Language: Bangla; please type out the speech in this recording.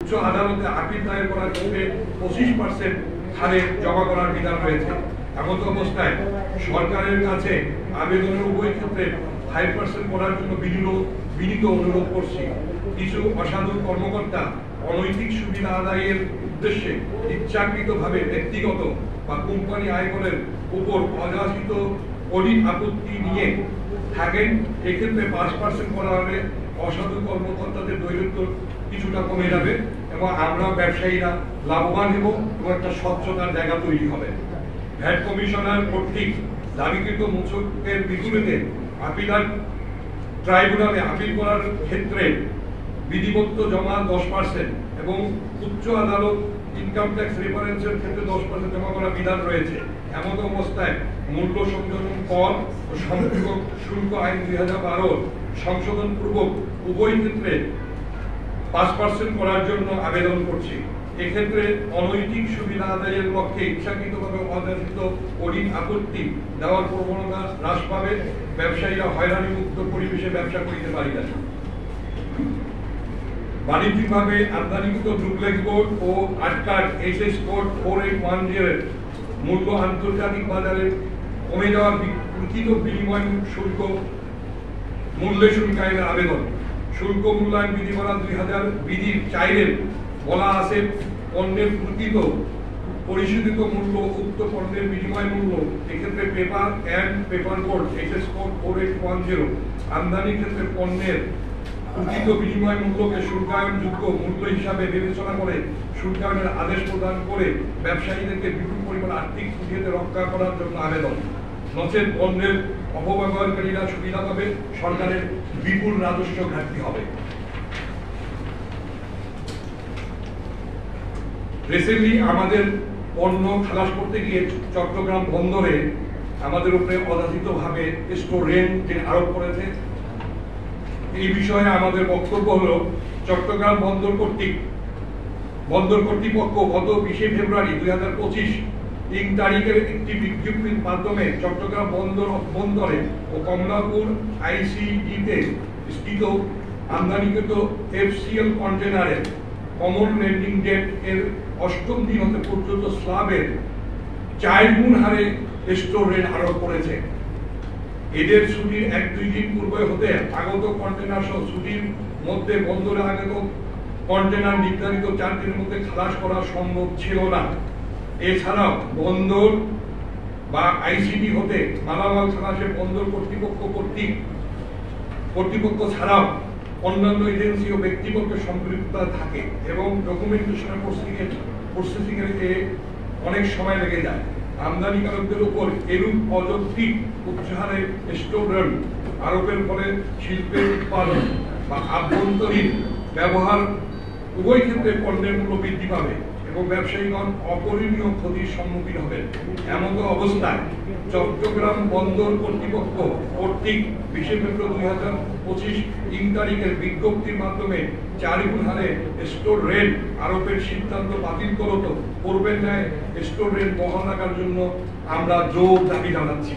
উচ্চ আদালতে আপিল দায়ের করার ক্ষেত্রে 25% হারে জমা করার বিধান রয়েছে। এমত অবস্থায় সরকারের কাছে আবেদনের উভয় ক্ষেত্রে 5% করার জন্য বিনীত অনুরোধ করছি। কিছু অসাধু কর্মকর্তা অনৈতিক সুবিধা আদায়ের উদ্দেশ্যে ইচ্ছাকৃতভাবে ব্যক্তিগত বা কোম্পানি আয়করের উপর অযাচিত অডিট আপত্তি নিয়ে থাকেন। এক্ষেত্রে 5% করা হলে অসাধু কর্মকর্তাদের দৈর্ঘ্য কিছুটা কমে যাবে এবং আমরা ব্যবসায়ীরা লাভবান হব এবং একটা স্বচ্ছতার জায়গা তৈরি হবে। ভ্যাট কমিশনার কর্তৃক দাবিকৃত মূসকের বিপরীতে আপিলার ট্রাইব্যুনালে আপিল করার ক্ষেত্রে বিধিবদ্ধ জমা 10% এবং উচ্চ আদালত ইনকাম ট্যাক্স রেফারেন্সের ক্ষেত্রে 10% জমা করা বিধান রয়েছে। এমন অবস্থায় মূল্য সংযোজন কর ও সম্পর্ক শুল্ক আইন 2012 সংশোধন পূর্বক উভয় ক্ষেত্রে 5% করার জন্য আবেদন করছি। এক্ষেত্রে অনৈতিক সুবিধা আদায়ের লক্ষ্যে ইচ্ছাকৃতভাবে অযাচিত অডিট আপত্তি দেওয়ার প্রবণতা হ্রাস পাবে। ব্যবসায়ীরা হয়রানি মুক্ত পরিবেশে ব্যবসা করিতে পারিবেন। বাণিজ্যিকভাবে আমদানিকৃত ডুপ্লেক্স বোর্ড ও আটকাট HS কোড 4810 মূল্য আন্তর্জাতিক বাজারে কমে যাওয়া বিকৃত বিনিময় শুল্ক মূল্য শুল্ক আইনের আবেদন। শুল্ক মূল্যায়ন বিধিমালা 2000 বিধির 4 বলা আছে পণ্যের প্রকৃত পরিশোধিত মূল্য উক্ত পণ্যের বিনিময় মূল্য। এক্ষেত্রে paper and paper code HS code 4810 আমদানির ক্ষেত্রে পণ্যের প্রকৃত বিনিময় মূল্যকে শুল্কায়নযোগ্য মূল্য হিসাবে বিবেচনা করে শুল্কায়নের আদেশ প্রদান করে ব্যবসায়ীদেরকে বিপুল পরিমাণ আর্থিক ক্ষতিতে রক্ষা করার জন্য আবেদন। নচেত পণ্যের অপব্যবহারকারীরা সুবিধা পাবে, সরকারের বিপুল রাজস্ব ঘাটতি হবে। রিসেন্টলি আমাদের পণ্য খালাস করতে গিয়ে চট্টগ্রাম বন্দরে আমাদের উপরে অযাচিতভাবে স্টোর রেন্ট আরোপ করেছে। এই বিষয়ে আমাদের বক্তব্য হলো, চট্টগ্রাম বন্দর কর্তৃপক্ষ গত 20 ফেব্রুয়ারি 2025 তারিখের একটি বিজ্ঞপ্তির মাধ্যমে চট্টগ্রাম বন্দরে ও কমলাপুর ICD-তে স্থিত আমদানিকৃত FCL কন্টেনারের কমন ল্যান্ডিং ডেট এর 8ম দিন হতে পর্যন্ত স্ল্যাবের 4 গুণ হারে স্টোর রেন্ট আরোপ করেছে। এদের ছুটির 1-2 দিন পূর্বে হতে আগত কন্টেনার সহ ছুটির মধ্যে বন্দরে আগত কন্টেনার নির্ধারিত 4 দিনের মধ্যে খালাস করা সম্ভব ছিল না। এছাড়াও বন্দর বা ICD হতে মালামাল খালাসে বন্দর কর্তৃপক্ষ ছাড়াও অন্যান্য এজেন্সি ও ব্যক্তিপক্ষের সম্পৃক্ততা থাকে এবং ডকুমেন্টেশনের প্রসেসিং এর অনেক সময় লেগে যায়। আমদানিকারকদের উপর এরূপ অযৌক্তিক উচ্চহারে স্টোর রেন্ট আরোপের ফলে শিল্পের উৎপাদন বা আভ্যন্তরীণ ব্যবহার উভয় ক্ষেত্রে পণ্যের মূল্য বৃদ্ধি পাবে এবং ব্যবসায়ীগণ অপরিণীয় ক্ষতির সম্মুখীন হবেন। এমন অবস্থায় চট্টগ্রাম বন্দর কর্তৃপক্ষ কর্তৃক 20 ফেব্রুয়ারি 2025 তারিখের বিজ্ঞপ্তির মাধ্যমে 4 গুণ হারে স্টোর রেন্ট আরোপের সিদ্ধান্ত বাতিল করত পূর্বের ন্যায় স্টোর রেন্ট বহাল রাখার জন্য আমরা জোর দাবি জানাচ্ছি।